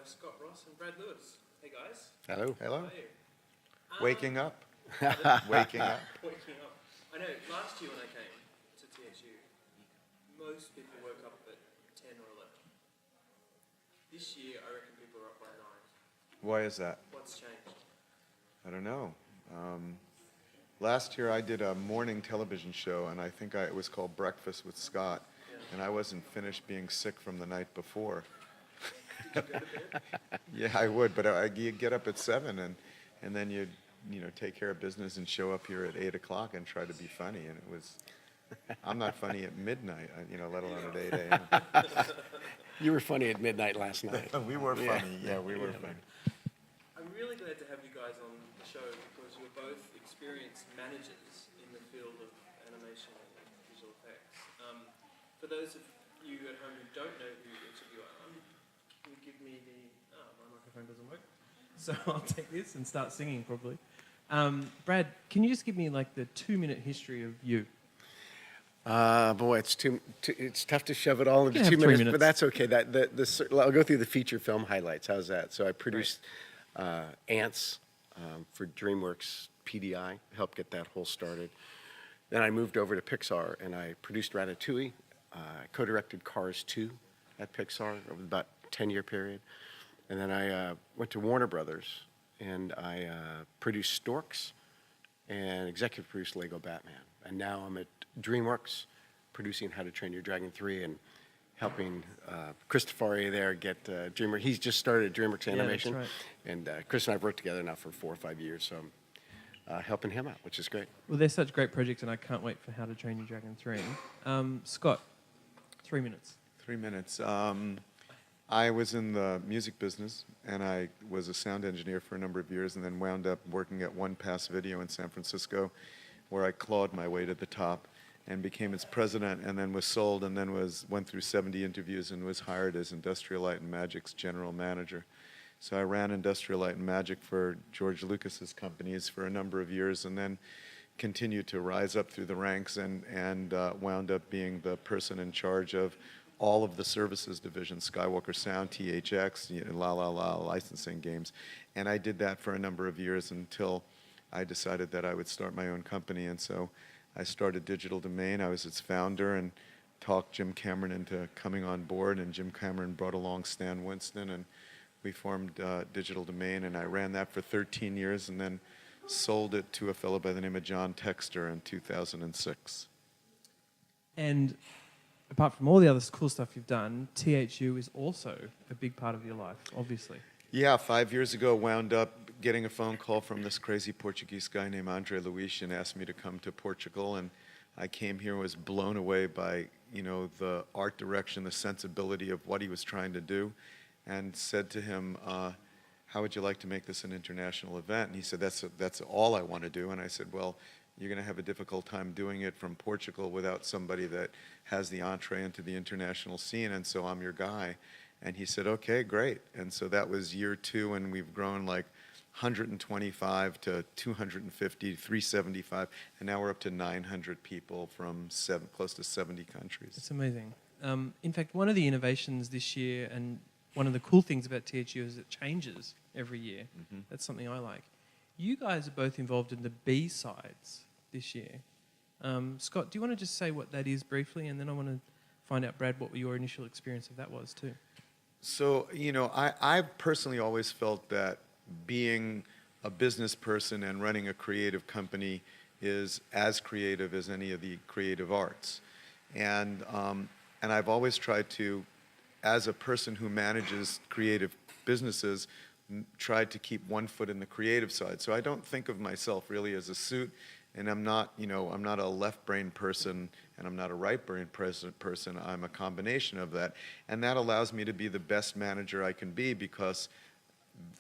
Scott Ross and Brad Lewis. Hey guys. Hello. How Hello. are you? Waking up. Pardon? Waking up. Waking up. I know, last year when I came to THU, most people woke up at 10 or 11. This year, I reckon people are up by 9. Why is that? What's changed? I don't know. Last year I did a morning television show, and I think it was called Breakfast with Scott, and I wasn't finished being sick from the night before. Did you go to bed? Yeah, I would, but you get up at 7, and then you take care of business and show up here at 8 o'clock and try to be funny, and it was. I'm not funny at midnight, let alone at 8 a.m. You were funny at midnight last night. We were funny. Yeah, we were funny. I'm really glad to have you guys on the show because you're both experienced managers in the field of animation and visual effects. For those of you at home who don't know who each of you are, can you give me the... Oh, my microphone doesn't work. So I'll take this and start singing probably. Brad, can you just give me like the 2-minute history of you? Boy, it's tough to shove it all into You can 2 have 3 minutes, minutes. but that's okay. I'll go through the feature film highlights. How's that? So I produced Ants for DreamWorks PDI, helped get that whole started. Then I moved over to Pixar and I produced Ratatouille, co-directed Cars 2 at Pixar over about a 10-year period. And then I went to Warner Brothers and I produced Storks and executive produced Lego Batman. And now I'm at DreamWorks producing How to Train Your Dragon 3 and helping Christopher there get DreamWorks. He's just started at DreamWorks Animation. That's right. And Chris and I have worked together now for 4 or 5 years, so I'm helping him out, which is great. Well, they're such great projects and I can't wait for How to Train Your Dragon 3. Scott, 3 minutes. 3 minutes. I was in the music business, and I was a sound engineer for a number of years, and then wound up working at One Pass Video in San Francisco, where I clawed my way to the top and became its president, and then was sold, and then went through 70 interviews and was hired as Industrial Light and Magic's general manager. So I ran Industrial Light and Magic for George Lucas's companies for a number of years, and then continued to rise up through the ranks and wound up being the person in charge of all of the services division, Skywalker Sound, THX, La La La, licensing games. And I did that for a number of years until I decided that I would start my own company. And so I started Digital Domain. I was its founder and talked Jim Cameron into coming on board. And Jim Cameron brought along Stan Winston, and we formed Digital Domain. And I ran that for 13 years and then sold it to a fellow by the name of John Texter in 2006. And apart from all the other cool stuff you've done, THU is also a big part of your life, obviously. Yeah, 5 years ago, wound up getting a phone call from this crazy Portuguese guy named Andre Luis and asked me to come to Portugal. And I came here and was blown away by, the art direction, the sensibility of what he was trying to do, and said to him, how would you like to make this an international event? And he said, that's all I want to do. And I said, well, you're going to have a difficult time doing it from Portugal without somebody that has the entree into the international scene, and so I'm your guy. And he said, okay, great. And so that was year 2, and we've grown like 125 to 250, 375, and now we're up to 900 people from close to 70 countries. It's amazing. In fact, one of the innovations this year, and one of the cool things about THU is it changes every year. Mm-hmm. That's something I like. You guys are both involved in the B-sides this year. Scott, do you want to just say what that is briefly, and then I want to find out, Brad, what your initial experience of that was too. So, I personally always felt that being a business person and running a creative company is as creative as any of the creative arts. And I've always tried to, as a person who manages creative businesses, tried to keep one foot in the creative side. So I don't think of myself really as a suit, and I'm not a left brain person and I'm not a right brain person. I'm a combination of that. And that allows me to be the best manager I can be because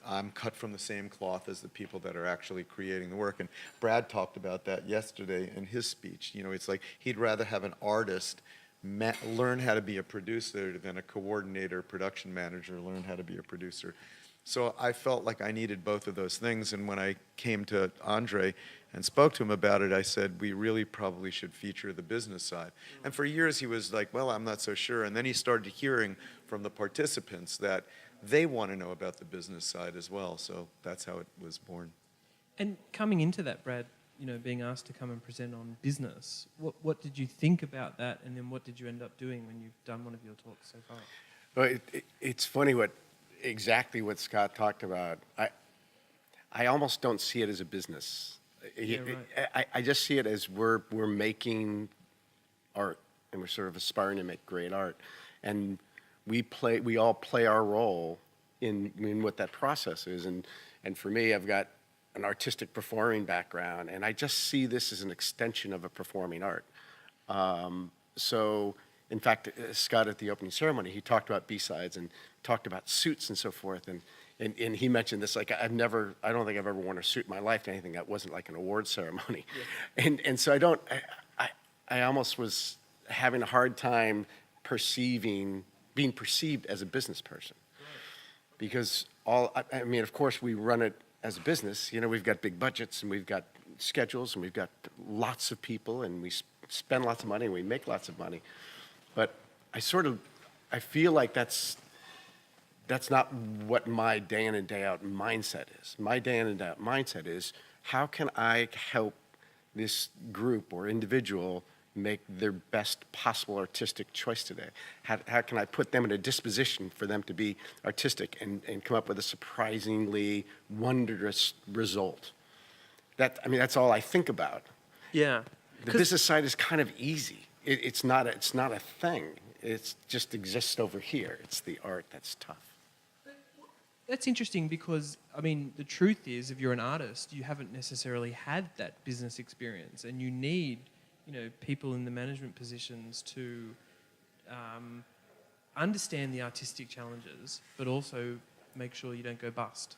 I'm cut from the same cloth as the people that are actually creating the work. And Brad talked about that yesterday in his speech. It's like he'd rather have an artist learn how to be a producer than a coordinator, production manager learn how to be a producer. So I felt like I needed both of those things, and when I came to Andre and spoke to him about it, I said, we really probably should feature the business side. And for years he was like, well, I'm not so sure. And then he started hearing from the participants that they want to know about the business side as well. So that's how it was born. And coming into that, Brad, being asked to come and present on business, what did you think about that, and then what did you end up doing when you've done one of your talks so far? Well, it's funny exactly what Scott talked about. I almost don't see it as a business. Yeah, right. I just see it as we're making art, and we're sort of aspiring to make great art, and we all play our role in what that process is. And for me, I've got an artistic performing background, and I just see this as an extension of a performing art. So, in fact, Scott at the opening ceremony, he talked about B-sides and talked about suits and so forth, and he mentioned this, like, I don't think I've ever worn a suit in my life to anything that wasn't like an award ceremony. Yeah. And so I almost was having a hard time being perceived as a business person. Right. Because of course we run it as a business. We've got big budgets and we've got schedules and we've got lots of people and we spend lots of money and we make lots of money. But I feel like that's not what my day in and day out mindset is. My day in and day out mindset is, how can I help this group or individual make their best possible artistic choice today? How can I put them in a disposition for them to be artistic and come up with a surprisingly wondrous result? That's all I think about. Yeah. The business side is kind of easy. It's not a thing. It just exists over here. It's the art that's tough. That's interesting because, the truth is, if you're an artist, you haven't necessarily had that business experience, and you need, people in the management positions to understand the artistic challenges, but also make sure you don't go bust.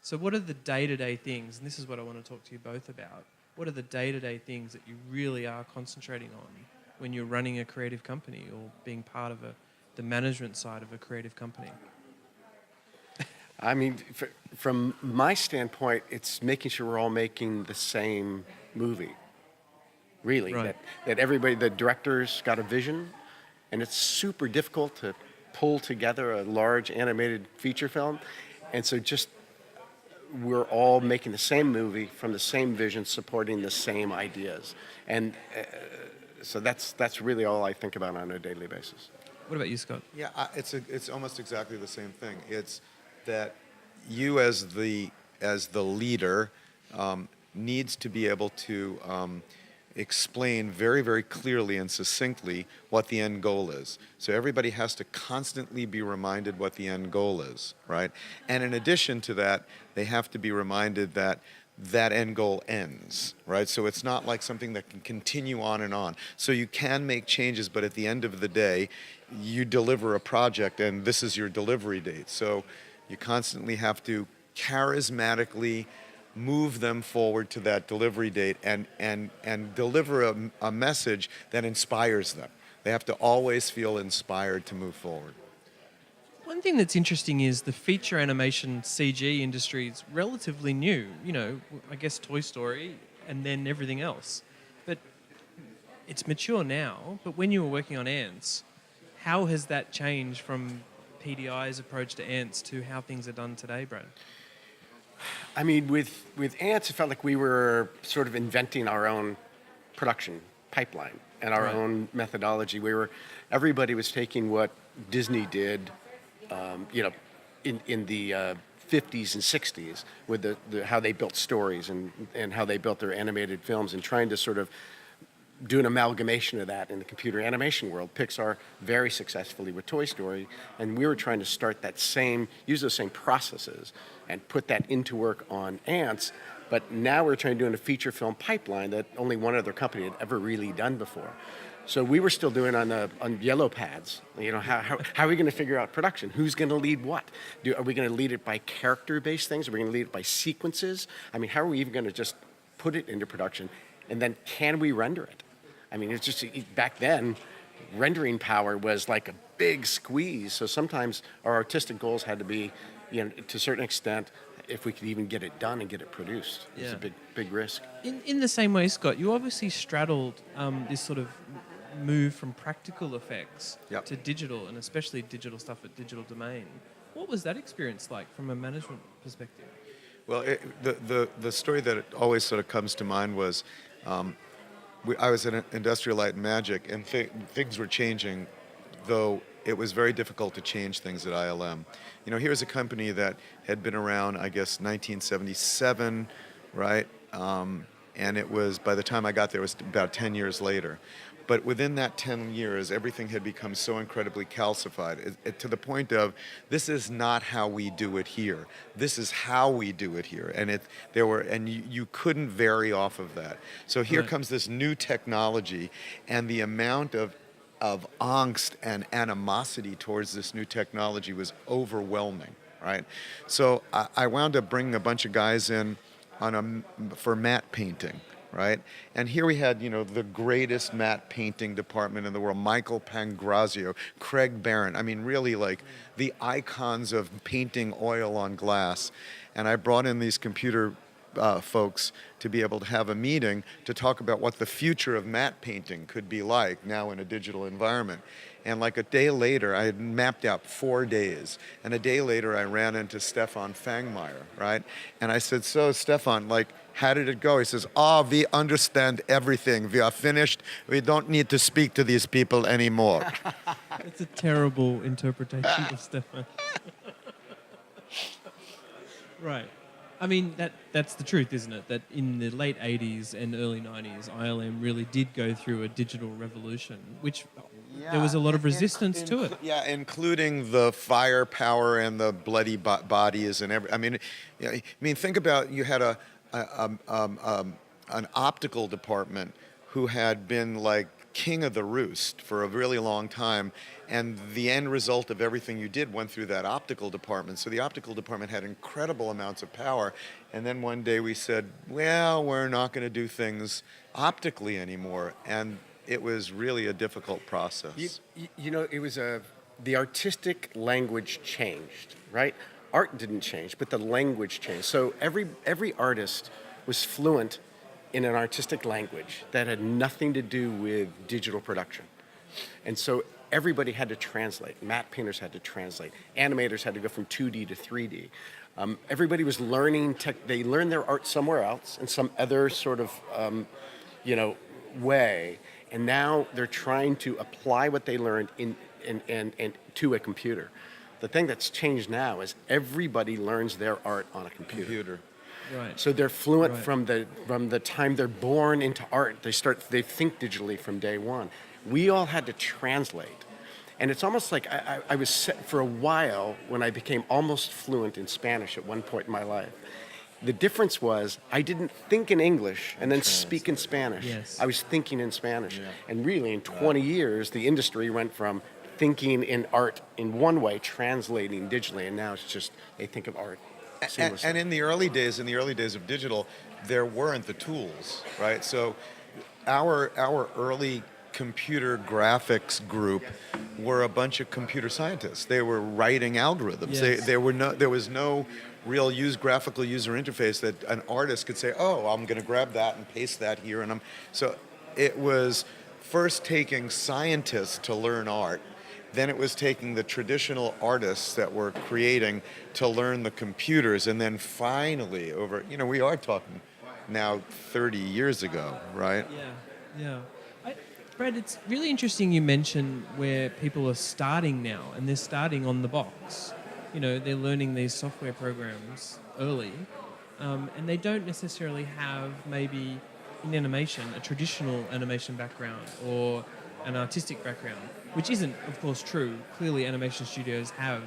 So what are the day-to-day things, and this is what I want to talk to you both about, what are the day-to-day things that you really are concentrating on when you're running a creative company or being part of the management side of a creative company? From my standpoint, it's making sure we're all making the same movie. Really, right. that everybody, the director's got a vision, and it's super difficult to pull together a large animated feature film, and so we're all making the same movie from the same vision, supporting the same ideas, and so that's really all I think about on a daily basis. What about you, Scott? Yeah, it's almost exactly the same thing. It's that you as the leader needs to be able to explain very, very clearly and succinctly what the end goal is. So everybody has to constantly be reminded what the end goal is, right? And in addition to that, they have to be reminded that that end goal ends, right? So it's not like something that can continue on and on. So you can make changes, but at the end of the day, you deliver a project and this is your delivery date. So you constantly have to charismatically move them forward to that delivery date and deliver a message that inspires them. They have to always feel inspired to move forward. One thing that's interesting is the feature animation CG industry is relatively new. I guess Toy Story and then everything else. But it's mature now. But when you were working on Ants, how has that changed from PDI's approach to Ants to how things are done today, Brad? With Ants, it felt like we were sort of inventing our own production pipeline and our own methodology. Everybody was taking what Disney did, in the 50s and 60s with how they built stories and how they built their animated films, and trying to sort of do an amalgamation of that in the computer animation world. Pixar very successfully with Toy Story, and we were trying to use those same processes and put that into work on Ants, but now we're trying to do in a feature film pipeline that only one other company had ever really done before. So we were still doing on yellow pads. How are we going to figure out production? Who's going to lead what? Are we going to lead it by character-based things? Are we going to lead it by sequences? How are we even going to just put it into production? And then can we render it? It's just, back then, rendering power was like a big squeeze. So sometimes our artistic goals had to be, to a certain extent, if we could even get it done and get it produced. It was a big risk. In the same way, Scott, you obviously straddled this sort of move from practical effects to digital, and especially digital stuff at Digital Domain. What was that experience like from a management perspective? Well, the story that always sort of comes to mind was I was in Industrial Light and Magic, and things were changing, though it was very difficult to change things at ILM. You know, here's a company that had been around, I guess, 1977, right? And it was, by the time I got there, it was about 10 years later. But within that 10 years, everything had become so incredibly calcified to the point of, this is not how we do it here. This is how we do it here. And you couldn't vary off of that. So here comes this new technology, and the amount of angst and animosity towards this new technology was overwhelming, right? So I wound up bringing a bunch of guys in for matte painting. Right? And here we had, the greatest matte painting department in the world, Michael Pangrazio, Craig Barron. I mean, really like the icons of painting oil on glass. And I brought in these computer folks to be able to have a meeting to talk about what the future of matte painting could be like now in a digital environment. And like a day later, I had mapped out 4 days. And a day later, I ran into Stefan Fangmeyer, right? And I said, so Stefan, how did it go? He says, we understand everything. We are finished. We don't need to speak to these people anymore. It's a terrible interpretation of Stefan. Right. I mean, that's the truth, isn't it? That in the late 80s and early 90s, ILM really did go through a digital revolution, which there was a lot of resistance to it. Yeah, including the firepower and the bloody bodies and everything. I mean, think about, you had an optical department who had been like king of the roost for a really long time, and the end result of everything you did went through that optical department. So the optical department had incredible amounts of power, and then one day we said, well, we're not going to do things optically anymore, and it was really a difficult process. It was the artistic language changed, right? Art didn't change, but the language changed. So every artist was fluent in an artistic language that had nothing to do with digital production. And so everybody had to translate. Matte painters had to translate. Animators had to go from 2D to 3D. Everybody was learning they learned their art somewhere else in some other sort of, way. And now they're trying to apply what they learned in to a computer. The thing that's changed now is everybody learns their art on a computer. Right. So they're fluent from the time they're born into art. They think digitally from day one. We all had to translate. And it's almost like I was set for a while when I became almost fluent in Spanish at one point in my life. The difference was I didn't think in English and then speak in Spanish. Yes. I was thinking in Spanish. Yeah. And really, in 20 years, the industry went from thinking in art in one way, translating digitally, and now it's just they think of art seamlessly. And in the early days of digital, there weren't the tools, right? So our early computer graphics group were a bunch of computer scientists. They were writing algorithms. Yes. There was no real graphical user interface that an artist could say, oh, I'm going to grab that and paste that here. So it was first taking scientists to learn art. Then it was taking the traditional artists that were creating to learn the computers. And then finally, we are talking now 30 years ago, right? Yeah. Brad, it's really interesting you mention where people are starting now, and they're starting on the box. They're learning these software programs early, and they don't necessarily have maybe in animation a traditional animation background or an artistic background, which isn't, of course, true. Clearly, animation studios have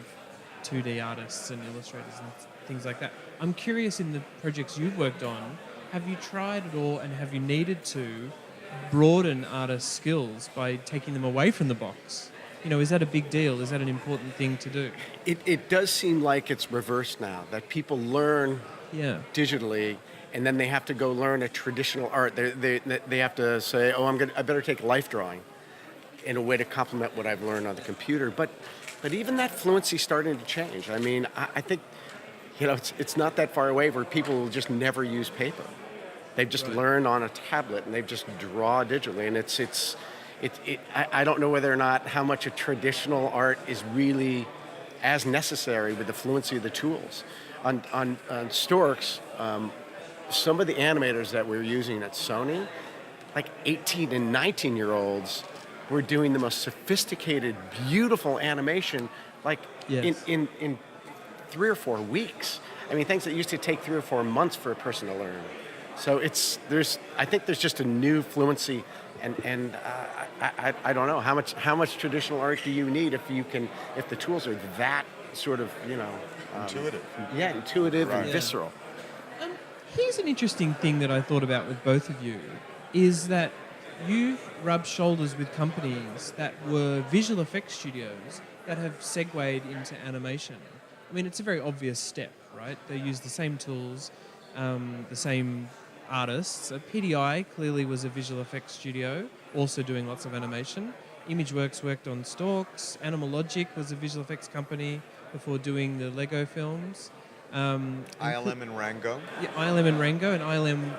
2D artists and illustrators and things like that. I'm curious, in the projects you've worked on, have you tried at all, and have you needed to broaden artists' skills by taking them away from the box? Is that a big deal? Is that an important thing to do? It does seem like it's reversed now, that people learn digitally, and then they have to go learn a traditional art. They have to say, I better take life drawing in a way to complement what I've learned on the computer. But even that fluency is starting to change. I mean, I think, it's not that far away where people will just never use paper. They've just learned on a tablet, and they've just draw digitally, and I don't know whether or not how much a traditional art is really as necessary with the fluency of the tools. On Storks, some of the animators that we're using at Sony, like 18 and 19-year-olds, were doing the most sophisticated, beautiful animation, like Yes. in 3 or 4 weeks. I mean, things that used to take 3 or 4 months for a person to learn. So I think there's just a new fluency, and I don't know how much traditional art do you need if the tools are that sort of Intuitive. yeah, intuitive and Right. visceral. Here's an interesting thing that I thought about with both of you, is that you've rubbed shoulders with companies that were visual effects studios that have segued into animation. I mean, it's a very obvious step, right? They use the same tools, the same artists. PDI clearly was a visual effects studio, also doing lots of animation. Imageworks worked on Storks. Animal Logic was a visual effects company before doing the Lego films. ILM and Rango. Yeah, ILM and Rango, and ILM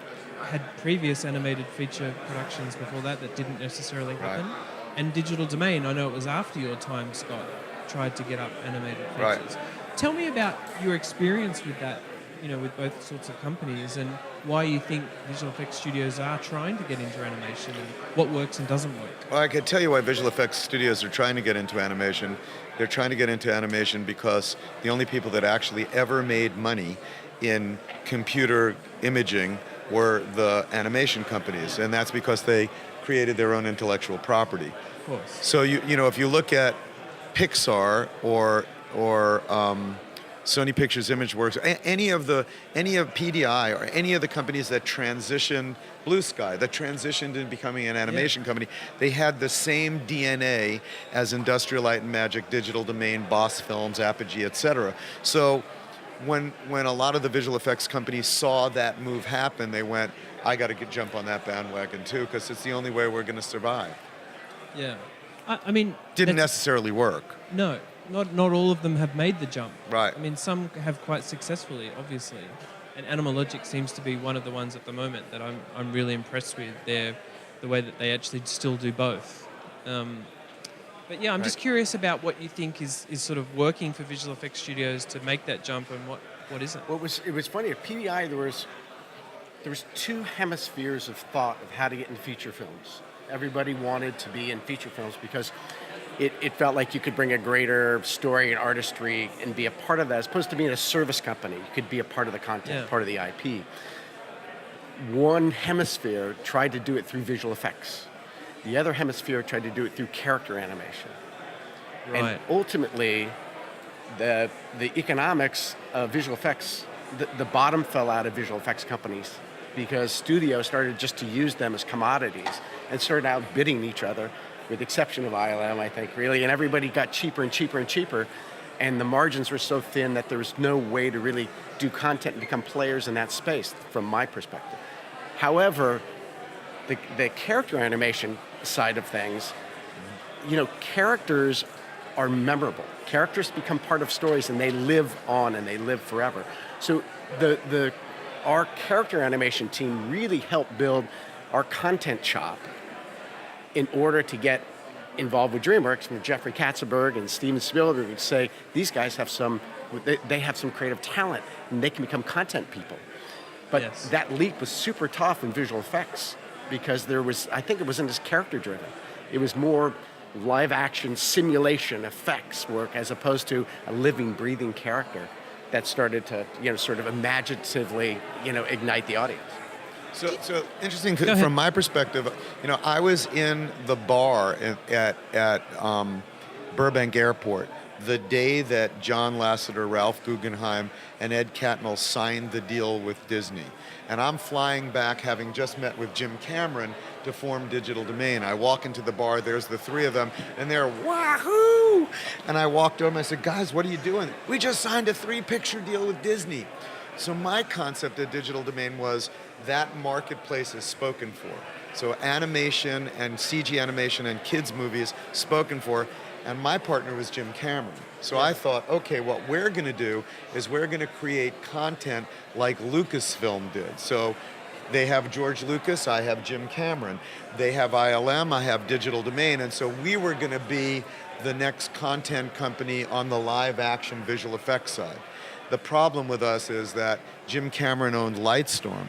had previous animated feature productions before that didn't necessarily happen. Right. And Digital Domain, I know it was after your time, Scott, tried to get up animated features. Right. Tell me about your experience with that, with both sorts of companies, and why you think visual effects studios are trying to get into animation, and what works and doesn't work. Well, I could tell you why visual effects studios are trying to get into animation. They're trying to get into animation because the only people that actually ever made money in computer imaging were the animation companies, and that's because they created their own intellectual property. Of course. So if you look at Pixar or Sony Pictures Imageworks, any of PDI or any of the companies that transitioned, Blue Sky, that transitioned into becoming an animation company, they had the same DNA as Industrial Light and Magic, Digital Domain, Boss Films, Apogee, etc. So when a lot of the visual effects companies saw that move happen, they went, I got to jump on that bandwagon too, because it's the only way we're going to survive. Yeah. I mean... Didn't that's- necessarily work. No. Not all of them have made the jump. Right. I mean, some have quite successfully, obviously. And Animal Logic seems to be one of the ones at the moment that I'm really impressed with. The way that they actually still do both. But yeah, I'm just curious about what you think is sort of working for visual effects studios to make that jump, and what isn't. Well, it was funny at PDI. There was 2 hemispheres of thought of how to get into feature films. Everybody wanted to be in feature films because it felt like you could bring a greater story and artistry and be a part of that, as opposed to being a service company. You could be a part of the content, part of the IP. One hemisphere tried to do it through visual effects. The other hemisphere tried to do it through character animation. Right. And ultimately, the economics of visual effects, the bottom fell out of visual effects companies because studios started just to use them as commodities and started outbidding each other, with the exception of ILM, I think, really. And everybody got cheaper and cheaper and cheaper. And the margins were so thin that there was no way to really do content and become players in that space, from my perspective. However, the character animation side of things, characters are memorable. Characters become part of stories, and they live on, and they live forever. So our character animation team really helped build our content shop in order to get involved with DreamWorks, from Jeffrey Katzenberg and Steven Spielberg, and say, these guys have they have some creative talent, and they can become content people. But that leap was super tough in visual effects because I think it wasn't as character driven. It was more live action simulation effects work as opposed to a living, breathing character that started to, sort of imaginatively, ignite the audience. So interesting from my perspective. I was in the bar at Burbank Airport the day that John Lasseter, Ralph Guggenheim, and Ed Catmull signed the deal with Disney. And I'm flying back, having just met with Jim Cameron to form Digital Domain. I walk into the bar, there's the 3 of them, and they're wahoo! And I walked over and I said, guys, what are you doing? We just signed a 3-picture deal with Disney. So my concept of Digital Domain was that marketplace is spoken for. So animation and CG animation and kids movies spoken for. And my partner was Jim Cameron. So I thought, okay, what we're going to do is we're going to create content like Lucasfilm did. So They have George Lucas, I have Jim Cameron. They have ILM, I have Digital Domain. And so we were going to be the next content company on the live action visual effects side. The problem with us is that Jim Cameron owned Lightstorm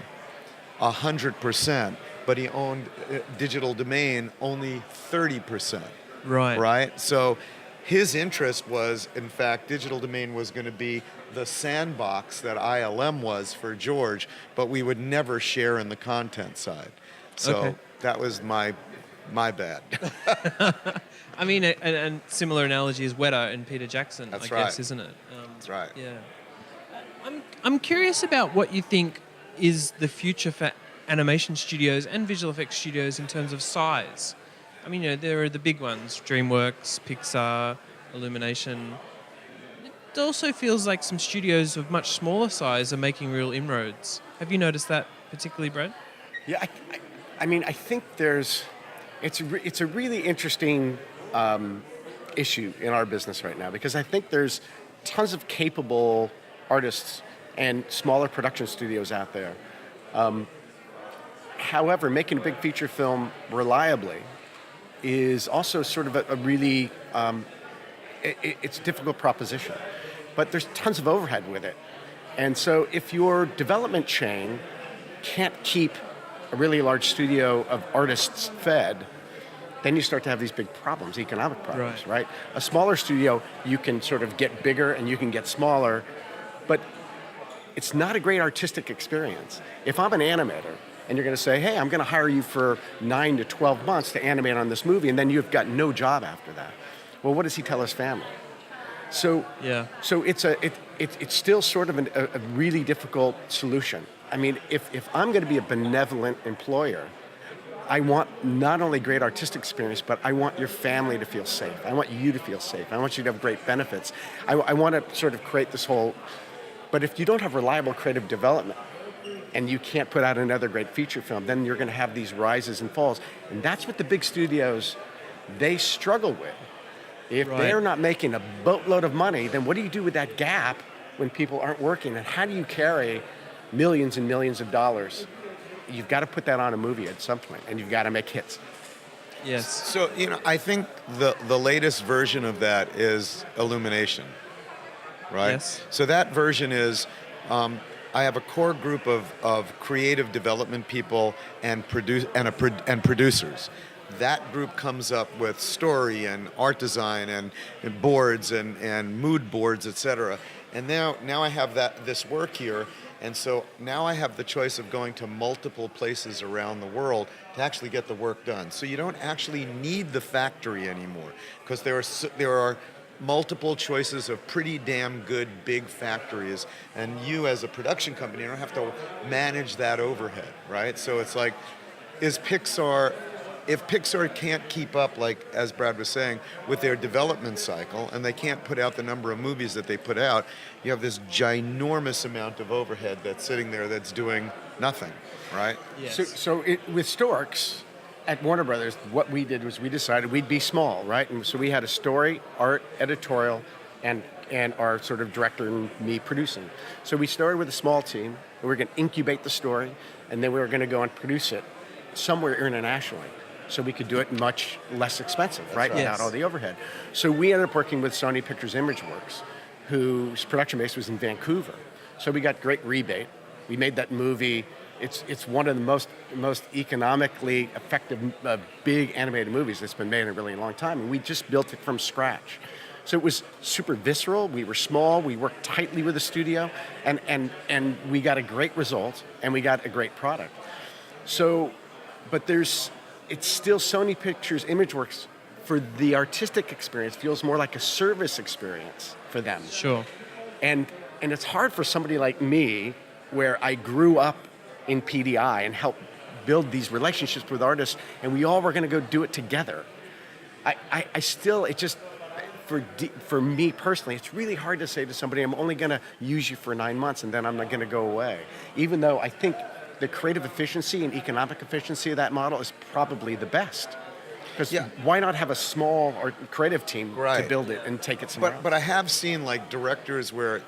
100%, but he owned Digital Domain only 30%. Right. Right? So his interest was, in fact, Digital Domain was going to be the sandbox that ILM was for George, but we would never share in the content side. So Okay. that was my bad. I mean, and similar analogy is Weta and Peter Jackson, That's I right. guess, isn't it? That's right. Yeah. I'm curious about what you think is the future for animation studios and visual effects studios in terms of size. I mean, there are the big ones, DreamWorks, Pixar, Illumination. It also feels like some studios of much smaller size are making real inroads. Have you noticed that particularly, Brad? Yeah, I mean, I think it's a really interesting issue in our business right now, because I think there's tons of capable artists and smaller production studios out there. However, making a big feature film reliably is also sort of a really, it's a difficult proposition. But there's tons of overhead with it. And so if your development chain can't keep a really large studio of artists fed, then you start to have these big problems, economic problems, right? A smaller studio, you can sort of get bigger and you can get smaller, but it's not a great artistic experience. If I'm an animator and you're going to say, hey, I'm going to hire you for 9 to 12 months to animate on this movie, and then you've got no job after that. Well, what does he tell his family? So it's still sort of a really difficult solution. I mean, if I'm going to be a benevolent employer, I want not only great artistic experience, but I want your family to feel safe. I want you to feel safe. I want you to have great benefits. I want to sort of create this whole, but if you don't have reliable creative development and you can't put out another great feature film, then you're going to have these rises and falls. And that's what the big studios, they struggle with. If they're not making a boatload of money, then what do you do with that gap when people aren't working? And how do you carry millions and millions of dollars? You've got to put that on a movie at some point, and you've got to make hits. Yes. So, I think the latest version of that is Illumination, right? Yes. So that version is, I have a core group of creative development people and producers. That group comes up with story and art design and boards and mood boards, etc. And now I have this work here, and so now I have the choice of going to multiple places around the world to actually get the work done. So you don't actually need the factory anymore, because there are multiple choices of pretty damn good big factories, and you as a production company don't have to manage that overhead, right? So it's like, if Pixar can't keep up, like as Brad was saying, with their development cycle, and they can't put out the number of movies that they put out, you have this ginormous amount of overhead that's sitting there that's doing nothing, right? Yes. So with Storks at Warner Brothers, what we did was we decided we'd be small, right? And so we had a story, art, editorial, and our sort of director and me producing. So we started with a small team, and we were going to incubate the story, and then we were going to go and produce it somewhere internationally, so we could do it much less expensive, right? Without Yes. all the overhead. So we ended up working with Sony Pictures Imageworks, whose production base was in Vancouver. So we got great rebate. We made that movie. It's one of the most economically effective big animated movies that's been made in a really long time, and we just built it from scratch. So it was super visceral. We were small. We worked tightly with the studio, and we got a great result, and we got a great product. So, but it's still Sony Pictures Imageworks, for the artistic experience, feels more like a service experience for them. Sure. And it's hard for somebody like me, where I grew up in PDI and helped build these relationships with artists, and we all were going to go do it together. I still, it just, for me personally, it's really hard to say to somebody, I'm only going to use you for 9 months and then I'm not going to go away. Even though I think the creative efficiency and economic efficiency of that model is probably the best. Because why not have a small or creative team to build it and take it somewhere else? But I have seen like directors where,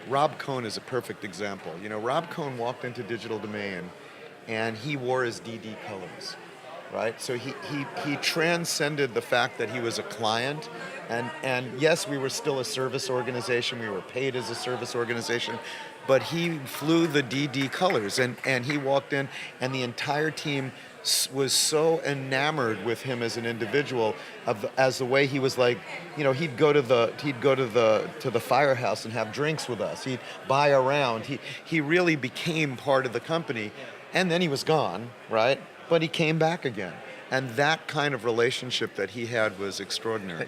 Rob Cohn is a perfect example. You know, Rob Cohn walked into Digital Domain, and he wore his DD colors, right? So he transcended the fact that he was a client, and yes, we were still a service organization. We were paid as a service organization, but he flew the DD colors, and he walked in, and the entire team was so enamored with him as an individual, as the way he was like, you know, he'd go to the firehouse and have drinks with us. He'd buy a round. He really became part of the company, and then he was gone, right? But he came back again. And that kind of relationship that he had was extraordinary.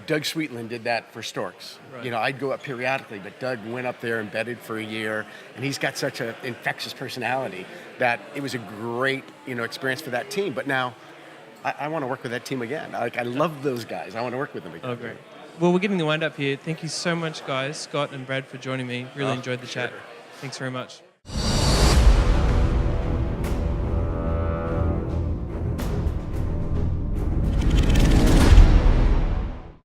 Doug Sweetland did that for Storks. Right. You know, I'd go up periodically, but Doug went up there embedded for a year, and he's got such an infectious personality that it was a great, you know, experience for that team. But now, I want to work with that team again. Like, I love those guys. I want to work with them again. Oh, great. Well, we're getting the wind up here. Thank you so much, guys, Scott and Brad, for joining me. Really enjoyed the chat. Thanks very much.